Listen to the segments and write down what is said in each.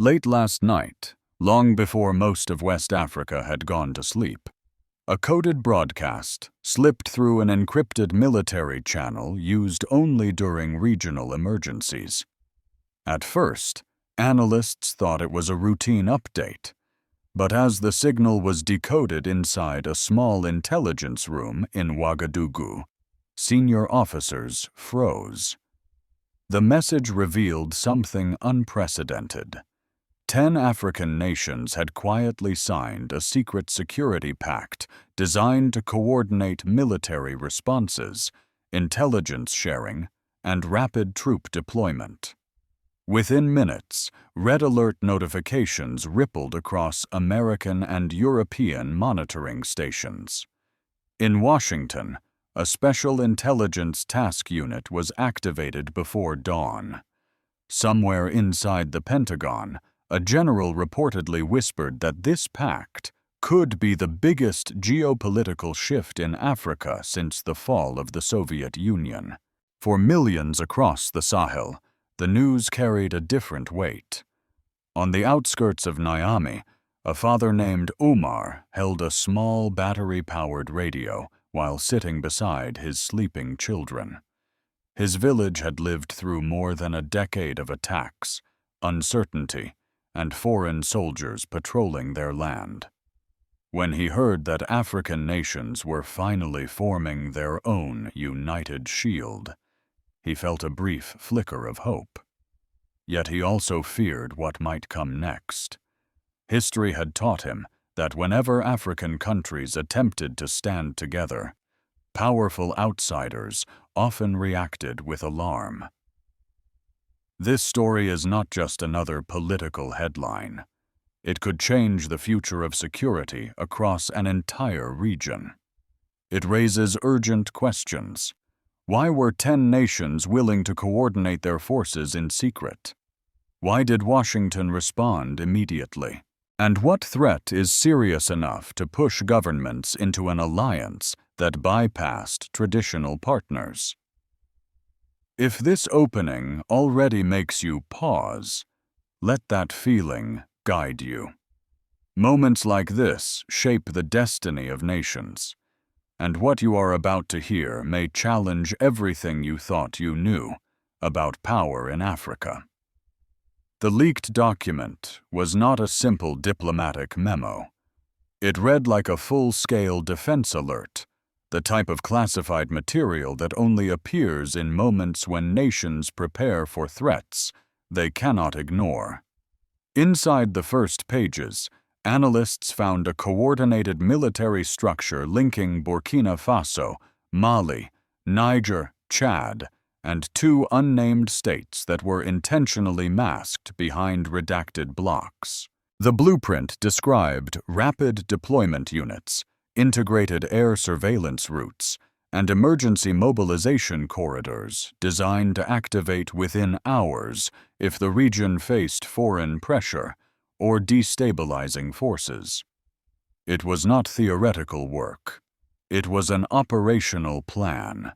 Late last night, long before most of West Africa had gone to sleep, a coded broadcast slipped through an encrypted military channel used only during regional emergencies. At first, analysts thought it was a routine update, but as the signal was decoded inside a small intelligence room in Ouagadougou, senior officers froze. The message revealed something unprecedented. 10 African nations had quietly signed a secret security pact designed to coordinate military responses, intelligence sharing, and rapid troop deployment. Within minutes, red alert notifications rippled across American and European monitoring stations. In Washington, a special intelligence task unit was activated before dawn. Somewhere inside the Pentagon, a general reportedly whispered that this pact could be the biggest geopolitical shift in Africa since the fall of the Soviet Union. For millions across the Sahel, the news carried a different weight. On the outskirts of Niamey, a father named Omar held a small battery-powered radio while sitting beside his sleeping children. His village had lived through more than a decade of attacks, uncertainty, and foreign soldiers patrolling their land. When he heard that African nations were finally forming their own united shield, he felt a brief flicker of hope. Yet he also feared what might come next. History had taught him that whenever African countries attempted to stand together, powerful outsiders often reacted with alarm. This story is not just another political headline. It could change the future of security across an entire region. It raises urgent questions. Why were 10 nations willing to coordinate their forces in secret? Why did Washington respond immediately? And what threat is serious enough to push governments into an alliance that bypassed traditional partners? If this opening already makes you pause, let that feeling guide you. Moments like this shape the destiny of nations, and what you are about to hear may challenge everything you thought you knew about power in Africa. The leaked document was not a simple diplomatic memo. It read like a full-scale defense alert, the type of classified material that only appears in moments when nations prepare for threats they cannot ignore. Inside the first pages, analysts found a coordinated military structure linking Burkina Faso, Mali, Niger, Chad, and 2 unnamed states that were intentionally masked behind redacted blocks. The blueprint described rapid deployment units, integrated air surveillance routes, and emergency mobilization corridors designed to activate within hours if the region faced foreign pressure or destabilizing forces. It was not theoretical work. It was an operational plan.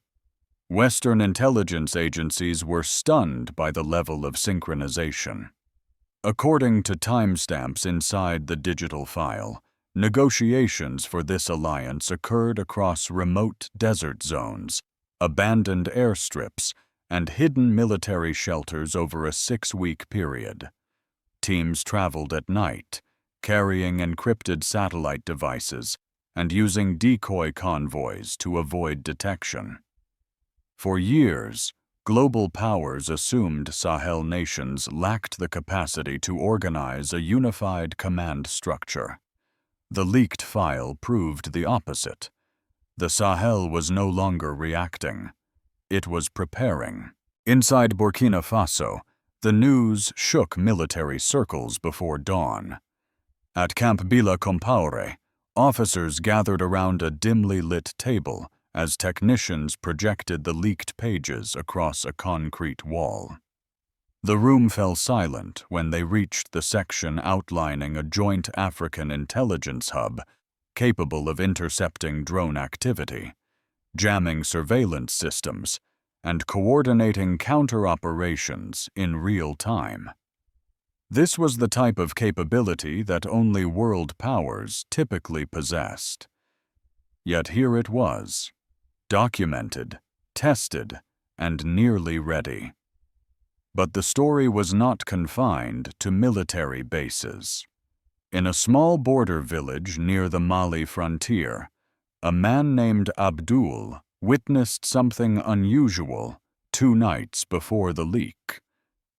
Western intelligence agencies were stunned by the level of synchronization. According to timestamps inside the digital file, negotiations for this alliance occurred across remote desert zones, abandoned airstrips, and hidden military shelters over a 6-week period. Teams traveled at night, carrying encrypted satellite devices and using decoy convoys to avoid detection. For years, global powers assumed Sahel nations lacked the capacity to organize a unified command structure. The leaked file proved the opposite. The Sahel was no longer reacting. It was preparing. Inside Burkina Faso, the news shook military circles before dawn. At Camp Bila Compaoré, officers gathered around a dimly lit table as technicians projected the leaked pages across a concrete wall. The room fell silent when they reached the section outlining a joint African intelligence hub capable of intercepting drone activity, jamming surveillance systems, and coordinating counter-operations in real time. This was the type of capability that only world powers typically possessed. Yet here it was, documented, tested, and nearly ready. But the story was not confined to military bases. In a small border village near the Mali frontier, a man named Abdul witnessed something unusual 2 nights before the leak.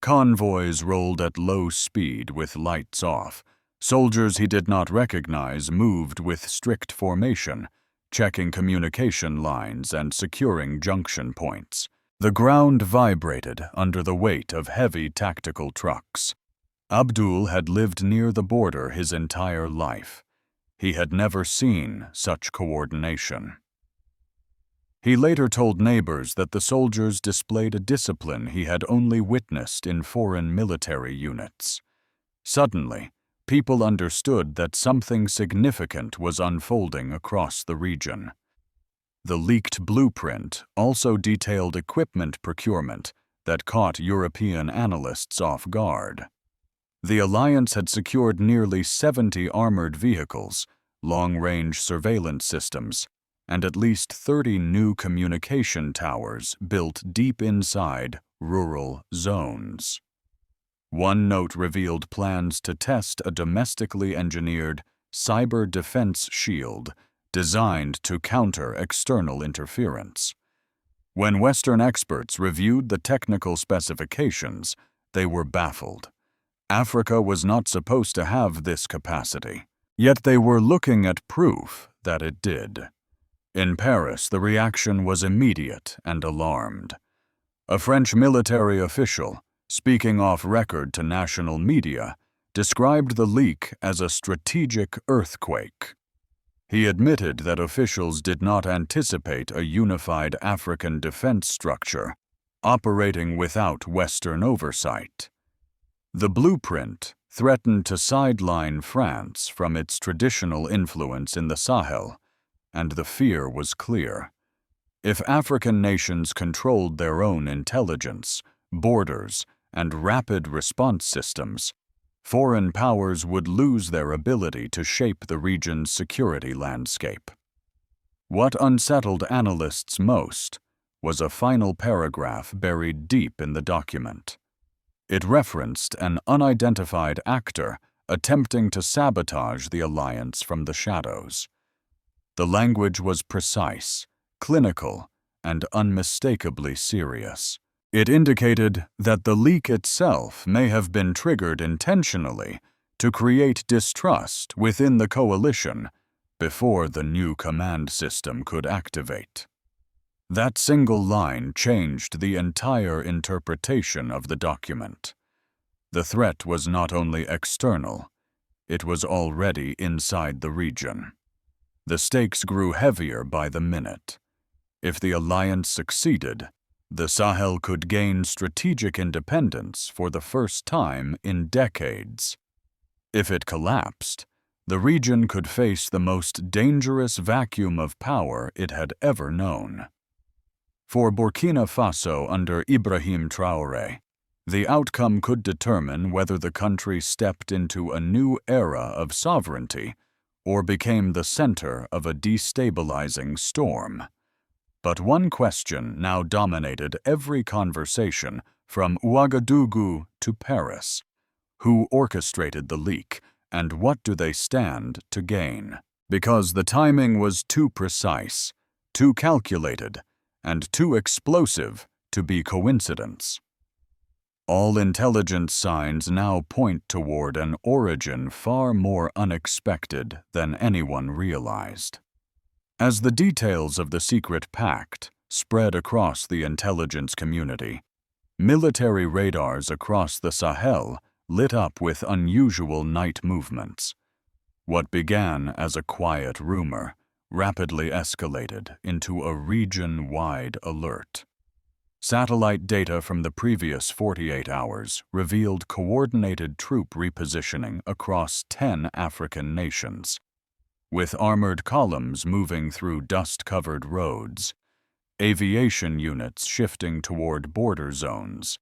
Convoys rolled at low speed with lights off. Soldiers he did not recognize moved with strict formation, checking communication lines and securing junction points. The ground vibrated under the weight of heavy tactical trucks. Abdul had lived near the border his entire life. He had never seen such coordination. He later told neighbors that the soldiers displayed a discipline he had only witnessed in foreign military units. Suddenly, people understood that something significant was unfolding across the region. The leaked blueprint also detailed equipment procurement that caught European analysts off guard. The alliance had secured nearly 70 armored vehicles, long-range surveillance systems, and at least 30 new communication towers built deep inside rural zones. One note revealed plans to test a domestically engineered cyber defense shield designed to counter external interference. When Western experts reviewed the technical specifications, they were baffled. Africa was not supposed to have this capacity, yet they were looking at proof that it did. In Paris, the reaction was immediate and alarmed. A French military official, speaking off record to national media, described the leak as a strategic earthquake. He admitted that officials did not anticipate a unified African defense structure operating without Western oversight. The blueprint threatened to sideline France from its traditional influence in the Sahel, and the fear was clear. If African nations controlled their own intelligence, borders, and rapid response systems, foreign powers would lose their ability to shape the region's security landscape. What unsettled analysts most was a final paragraph buried deep in the document. It referenced an unidentified actor attempting to sabotage the alliance from the shadows. The language was precise, clinical, and unmistakably serious. It indicated that the leak itself may have been triggered intentionally to create distrust within the coalition before the new command system could activate. That single line changed the entire interpretation of the document. The threat was not only external, it was already inside the region. The stakes grew heavier by the minute. If the alliance succeeded, the Sahel could gain strategic independence for the first time in decades. If it collapsed, the region could face the most dangerous vacuum of power it had ever known. For Burkina Faso under Ibrahim Traoré, the outcome could determine whether the country stepped into a new era of sovereignty or became the center of a destabilizing storm. But one question now dominated every conversation from Ouagadougou to Paris. Who orchestrated the leak, and what do they stand to gain? Because the timing was too precise, too calculated, and too explosive to be coincidence. All intelligence signs now point toward an origin far more unexpected than anyone realized. As the details of the secret pact spread across the intelligence community, military radars across the Sahel lit up with unusual night movements. What began as a quiet rumor rapidly escalated into a region-wide alert. Satellite data from the previous 48 hours revealed coordinated troop repositioning across 10 African nations, with armored columns moving through dust-covered roads, aviation units shifting toward border zones,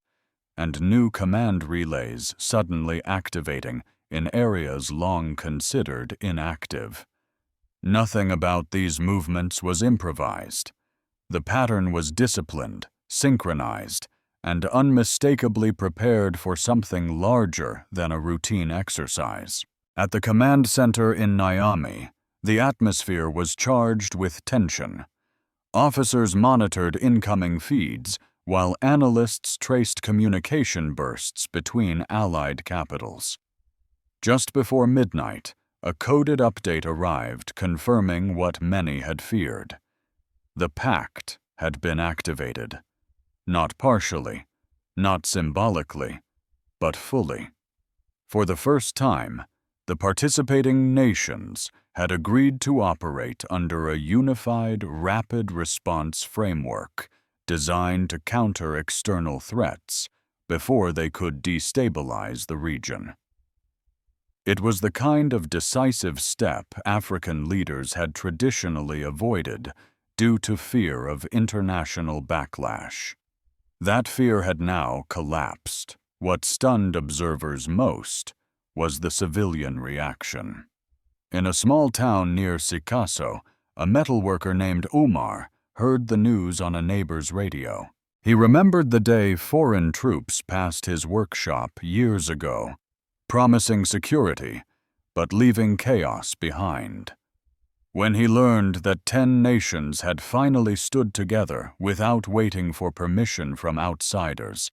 and new command relays suddenly activating in areas long considered inactive. Nothing about these movements was improvised. The pattern was disciplined, synchronized, and unmistakably prepared for something larger than a routine exercise. At the command center in Niamey, the atmosphere was charged with tension. Officers monitored incoming feeds, while analysts traced communication bursts between Allied capitals. Just before midnight, a coded update arrived confirming what many had feared. The pact had been activated. Not partially, not symbolically, but fully. For the first time, the participating nations had agreed to operate under a unified, rapid response framework designed to counter external threats before they could destabilize the region. It was the kind of decisive step African leaders had traditionally avoided due to fear of international backlash. That fear had now collapsed. What stunned observers most was the civilian reaction. In a small town near Sikasso, a metalworker named Umar heard the news on a neighbor's radio. He remembered the day foreign troops passed his workshop years ago, promising security, but leaving chaos behind. When he learned that 10 nations had finally stood together without waiting for permission from outsiders,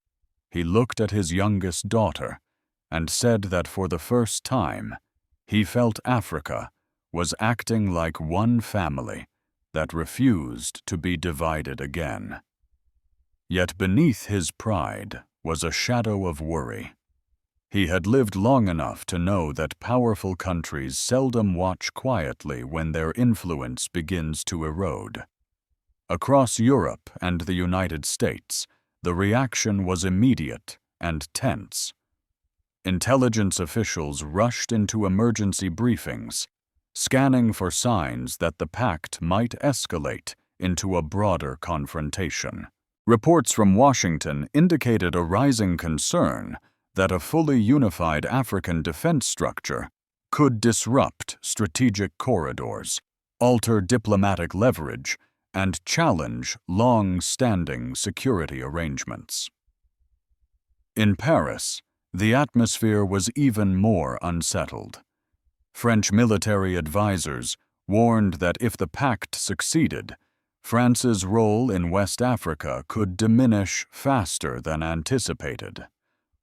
he looked at his youngest daughter and said that for the first time, he felt Africa was acting like one family that refused to be divided again. Yet beneath his pride was a shadow of worry. He had lived long enough to know that powerful countries seldom watch quietly when their influence begins to erode. Across Europe and the United States, the reaction was immediate and tense. Intelligence officials rushed into emergency briefings, scanning for signs that the pact might escalate into a broader confrontation. Reports from Washington indicated a rising concern that a fully unified African defense structure could disrupt strategic corridors, alter diplomatic leverage, and challenge long-standing security arrangements. In Paris, the atmosphere was even more unsettled. French military advisors warned that if the pact succeeded, France's role in West Africa could diminish faster than anticipated.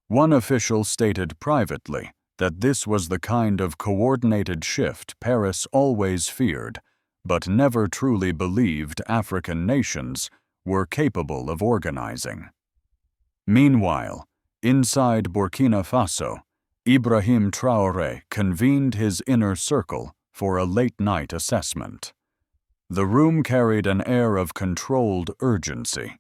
One official stated privately that this was the kind of coordinated shift Paris always feared, but never truly believed African nations were capable of organizing. Meanwhile, inside Burkina Faso, Ibrahim Traoré convened his inner circle for a late-night assessment. The room carried an air of controlled urgency.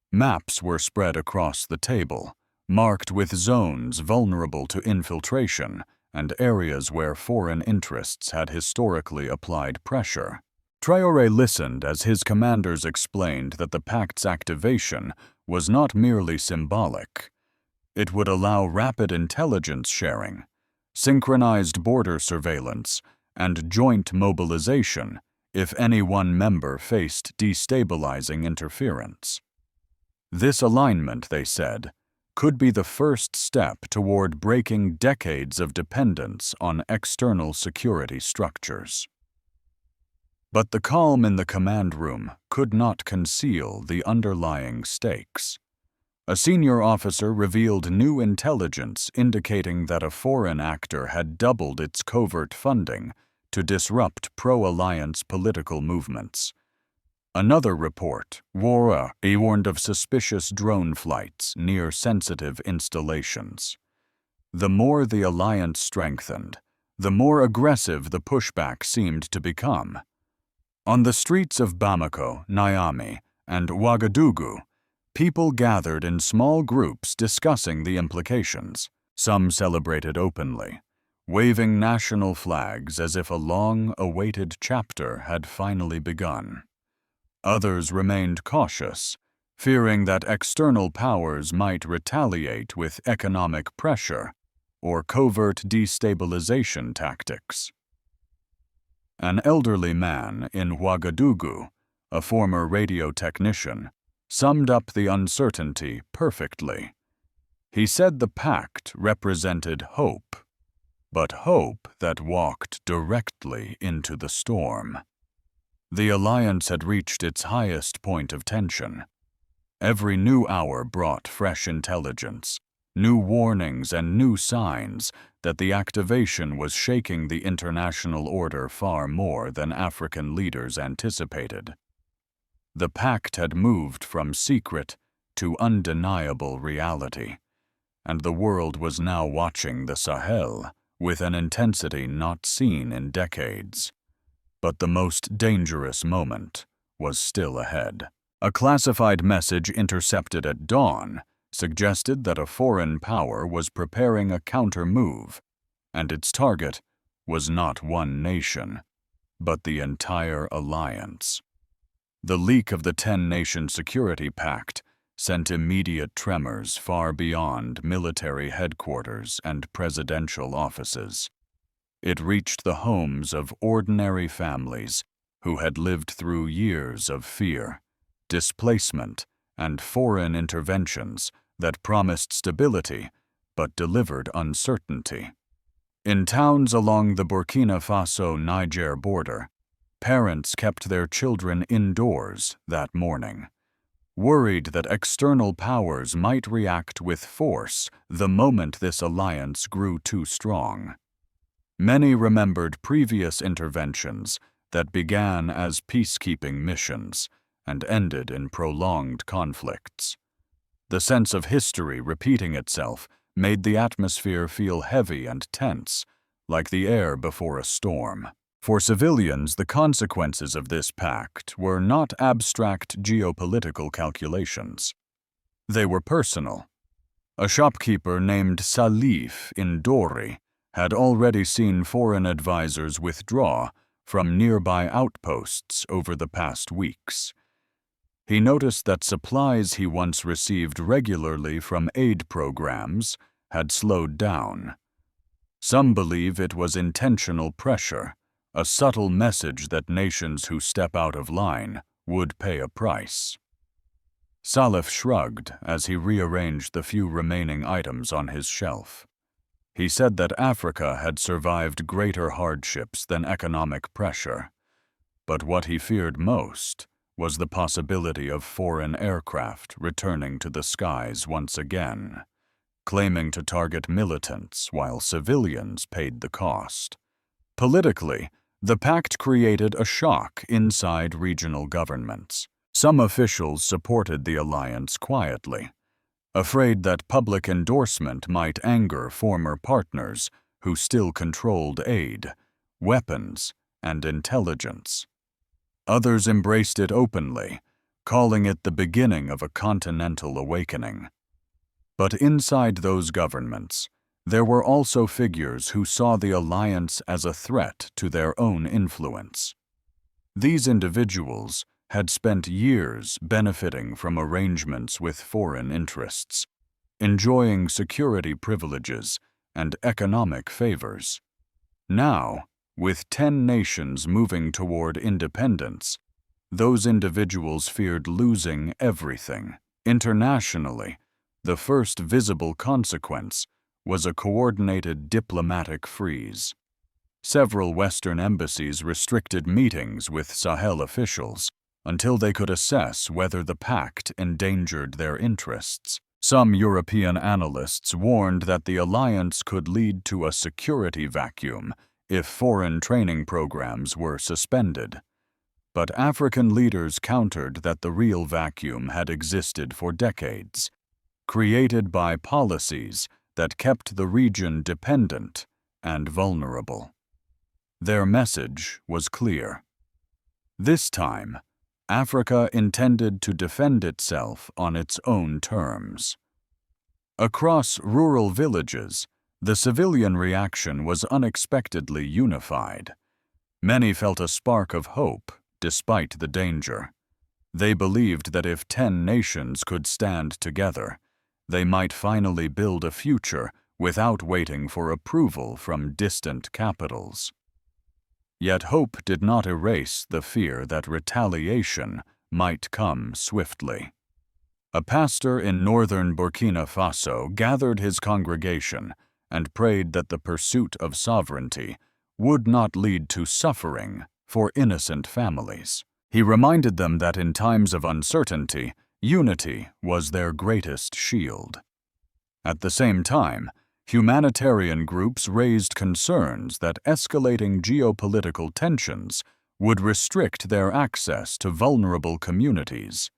Maps were spread across the table, marked with zones vulnerable to infiltration and areas where foreign interests had historically applied pressure. Traoré listened as his commanders explained that the pact's activation was not merely symbolic. It would allow rapid intelligence sharing, synchronized border surveillance, and joint mobilization if any one member faced destabilizing interference. This alignment, they said, could be the first step toward breaking decades of dependence on external security structures. But the calm in the command room could not conceal the underlying stakes. A senior officer revealed new intelligence indicating that a foreign actor had doubled its covert funding to disrupt pro-alliance political movements. Another report warned of suspicious drone flights near sensitive installations. The more the alliance strengthened, the more aggressive the pushback seemed to become. On the streets of Bamako, Niamey, and Ouagadougou, people gathered in small groups discussing the implications. Some celebrated openly, waving national flags as if a long-awaited chapter had finally begun. Others remained cautious, fearing that external powers might retaliate with economic pressure or covert destabilization tactics. An elderly man in Ouagadougou, a former radio technician, summed up the uncertainty perfectly. He said the pact represented hope, but hope that walked directly into the storm. The alliance had reached its highest point of tension. Every new hour brought fresh intelligence, new warnings and new signs that the activation was shaking the international order far more than African leaders anticipated. The pact had moved from secret to undeniable reality, and the world was now watching the Sahel with an intensity not seen in decades. But the most dangerous moment was still ahead. A classified message intercepted at dawn suggested that a foreign power was preparing a counter-move, and its target was not one nation, but the entire alliance. The leak of the 10-nation security pact sent immediate tremors far beyond military headquarters and presidential offices. It reached the homes of ordinary families who had lived through years of fear, displacement, and foreign interventions that promised stability but delivered uncertainty. In towns along the Burkina Faso-Niger border, parents kept their children indoors that morning, worried that external powers might react with force the moment this alliance grew too strong. Many remembered previous interventions that began as peacekeeping missions and ended in prolonged conflicts. The sense of history repeating itself made the atmosphere feel heavy and tense, like the air before a storm. For civilians, the consequences of this pact were not abstract geopolitical calculations. They were personal. A shopkeeper named Salif in Dori had already seen foreign advisors withdraw from nearby outposts over the past weeks. He noticed that supplies he once received regularly from aid programs had slowed down. Some believe it was intentional pressure, a subtle message that nations who step out of line would pay a price. Salif shrugged as he rearranged the few remaining items on his shelf. He said that Africa had survived greater hardships than economic pressure, but what he feared most was the possibility of foreign aircraft returning to the skies once again, claiming to target militants while civilians paid the cost. Politically, the pact created a shock inside regional governments. Some officials supported the alliance quietly, afraid that public endorsement might anger former partners who still controlled aid, weapons, and intelligence. Others embraced it openly, calling it the beginning of a continental awakening. But inside those governments, there were also figures who saw the alliance as a threat to their own influence. These individuals had spent years benefiting from arrangements with foreign interests, enjoying security privileges and economic favors. Now, with 10 nations moving toward independence, those individuals feared losing everything. Internationally, the first visible consequence was a coordinated diplomatic freeze. Several Western embassies restricted meetings with Sahel officials until they could assess whether the pact endangered their interests. Some European analysts warned that the alliance could lead to a security vacuum if foreign training programs were suspended. But African leaders countered that the real vacuum had existed for decades, created by policies that kept the region dependent and vulnerable. Their message was clear. This time, Africa intended to defend itself on its own terms. Across rural villages, the civilian reaction was unexpectedly unified. Many felt a spark of hope despite the danger. They believed that if 10 nations could stand together, they might finally build a future without waiting for approval from distant capitals. Yet hope did not erase the fear that retaliation might come swiftly. A pastor in northern Burkina Faso gathered his congregation and prayed that the pursuit of sovereignty would not lead to suffering for innocent families. He reminded them that in times of uncertainty, unity was their greatest shield. At the same time, humanitarian groups raised concerns that escalating geopolitical tensions would restrict their access to vulnerable communities.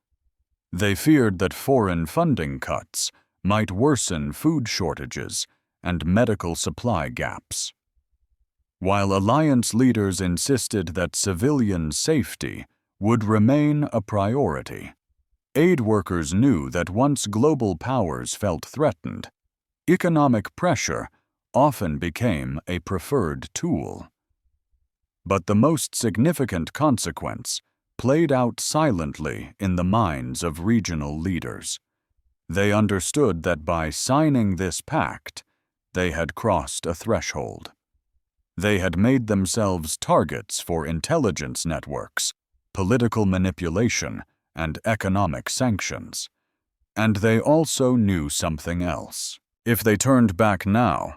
They feared that foreign funding cuts might worsen food shortages and medical supply gaps. While alliance leaders insisted that civilian safety would remain a priority, aid workers knew that once global powers felt threatened, economic pressure often became a preferred tool. But the most significant consequence played out silently in the minds of regional leaders. They understood that by signing this pact, they had crossed a threshold. They had made themselves targets for intelligence networks, political manipulation, and economic sanctions. And they also knew something else. If they turned back now,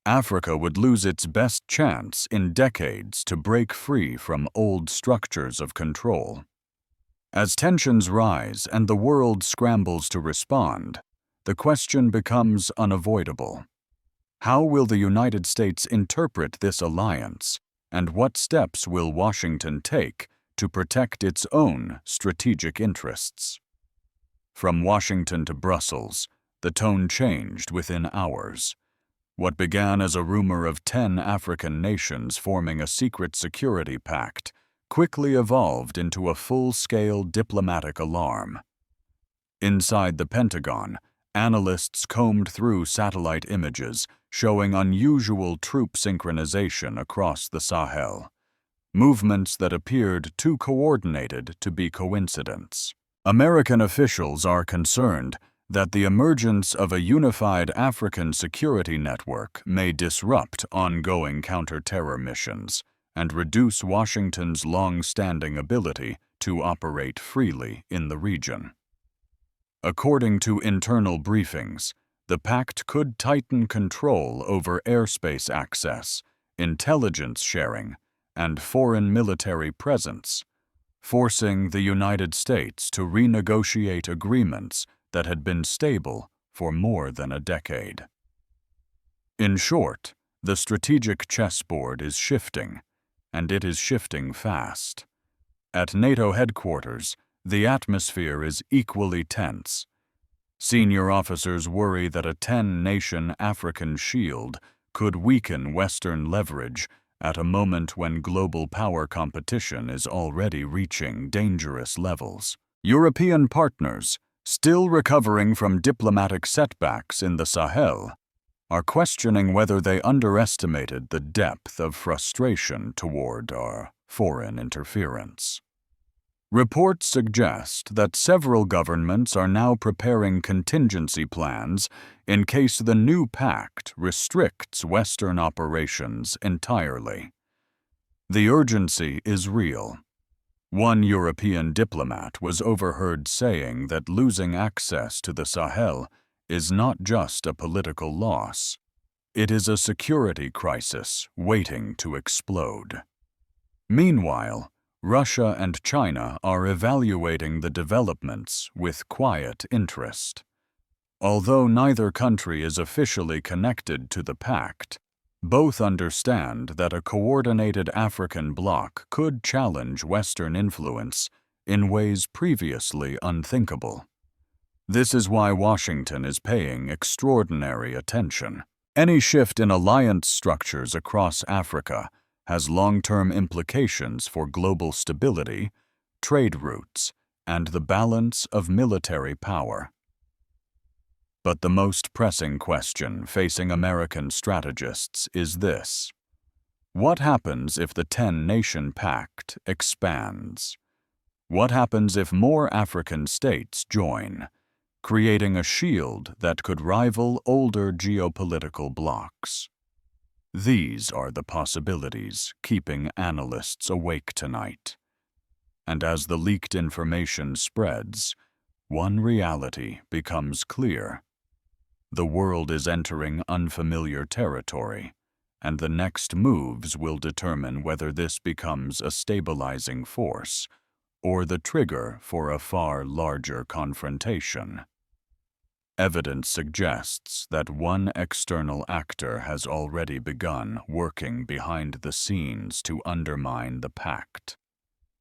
Africa would lose its best chance in decades to break free from old structures of control. As tensions rise and the world scrambles to respond, the question becomes unavoidable. How will the United States interpret this alliance, and what steps will Washington take to protect its own strategic interests? From Washington to Brussels, the tone changed within hours. What began as a rumor of 10 African nations forming a secret security pact quickly evolved into a full-scale diplomatic alarm. Inside the Pentagon, analysts combed through satellite images showing unusual troop synchronization across the Sahel, movements that appeared too coordinated to be coincidence. American officials are concerned that the emergence of a unified African security network may disrupt ongoing counter-terror missions and reduce Washington's long-standing ability to operate freely in the region. According to internal briefings, the pact could tighten control over airspace access, intelligence sharing, and foreign military presence, forcing the United States to renegotiate agreements that had been stable for more than a decade. In short, the strategic chessboard is shifting, and it is shifting fast. At NATO headquarters, the atmosphere is equally tense. Senior officers worry that a 10-nation African shield could weaken Western leverage at a moment when global power competition is already reaching dangerous levels. European partners, still recovering from diplomatic setbacks in the Sahel, are questioning whether they underestimated the depth of frustration toward our foreign interference. Reports suggest that several governments are now preparing contingency plans in case the new pact restricts Western operations entirely. The urgency is real. One European diplomat was overheard saying that losing access to the Sahel is not just a political loss. It is a security crisis waiting to explode. Meanwhile, Russia and China are evaluating the developments with quiet interest. Although neither country is officially connected to the pact, both understand that a coordinated African bloc could challenge Western influence in ways previously unthinkable. This is why Washington is paying extraordinary attention. Any shift in alliance structures across Africa has long-term implications for global stability, trade routes, and the balance of military power. But the most pressing question facing American strategists is this: what happens if the 10-nation pact expands? What happens if more African states join, creating a shield that could rival older geopolitical blocs? These are the possibilities keeping analysts awake tonight. And as the leaked information spreads, one reality becomes clear. The world is entering unfamiliar territory, and the next moves will determine whether this becomes a stabilizing force or the trigger for a far larger confrontation. Evidence suggests that one external actor has already begun working behind the scenes to undermine the pact.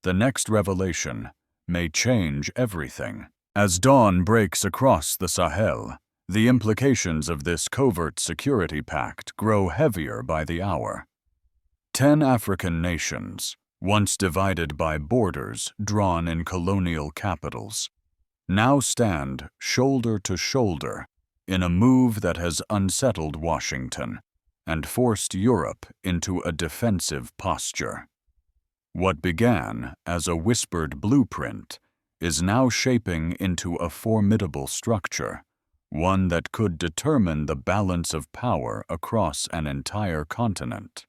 The next revelation may change everything. As dawn breaks across the Sahel, the implications of this covert security pact grow heavier by the hour. 10 African nations, once divided by borders drawn in colonial capitals, now stand shoulder to shoulder in a move that has unsettled Washington and forced Europe into a defensive posture. What began as a whispered blueprint is now shaping into a formidable structure, one that could determine the balance of power across an entire continent.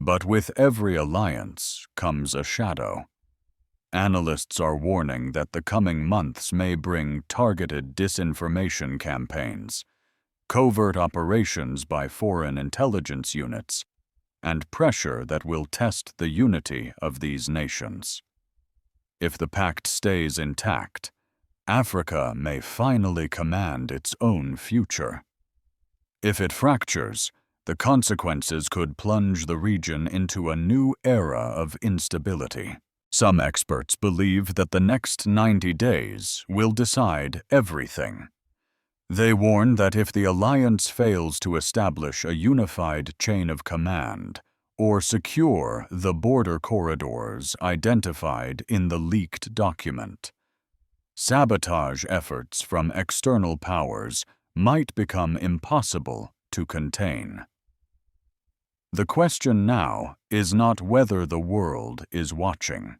But with every alliance comes a shadow. Analysts are warning that the coming months may bring targeted disinformation campaigns, covert operations by foreign intelligence units, and pressure that will test the unity of these nations. If the pact stays intact, Africa may finally command its own future. If it fractures, the consequences could plunge the region into a new era of instability. Some experts believe that the next 90 days will decide everything. They warn that if the alliance fails to establish a unified chain of command or secure the border corridors identified in the leaked document, sabotage efforts from external powers might become impossible to contain. The question now is not whether the world is watching.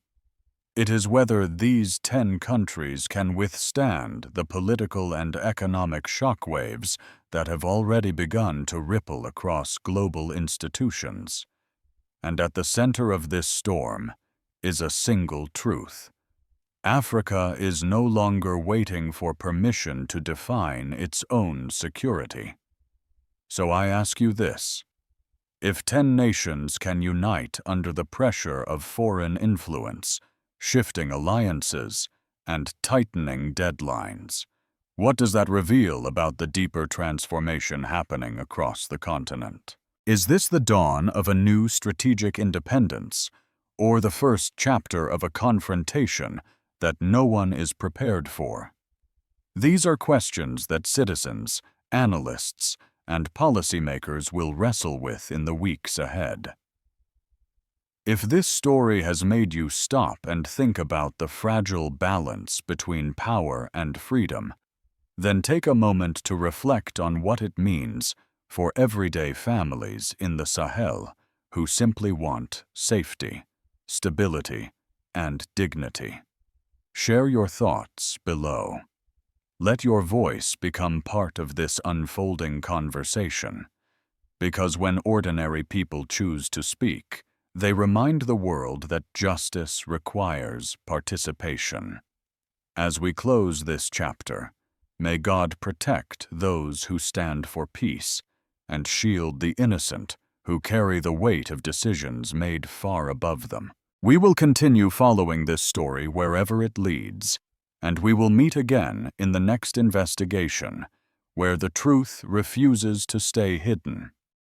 It is whether these 10 countries can withstand the political and economic shockwaves that have already begun to ripple across global institutions. And at the center of this storm is a single truth. Africa is no longer waiting for permission to define its own security. So I ask you this: if 10 nations can unite under the pressure of foreign influence, shifting alliances, and tightening deadlines, what does that reveal about the deeper transformation happening across the continent? Is this the dawn of a new strategic independence, or the first chapter of a confrontation that no one is prepared for? These are questions that citizens, analysts, and policymakers will wrestle with in the weeks ahead. If this story has made you stop and think about the fragile balance between power and freedom, then take a moment to reflect on what it means for everyday families in the Sahel who simply want safety, stability, and dignity. Share your thoughts below. Let your voice become part of this unfolding conversation, because when ordinary people choose to speak, they remind the world that justice requires participation. As we close this chapter, may God protect those who stand for peace and shield the innocent who carry the weight of decisions made far above them. We will continue following this story wherever it leads, and we will meet again in the next investigation, where the truth refuses to stay hidden.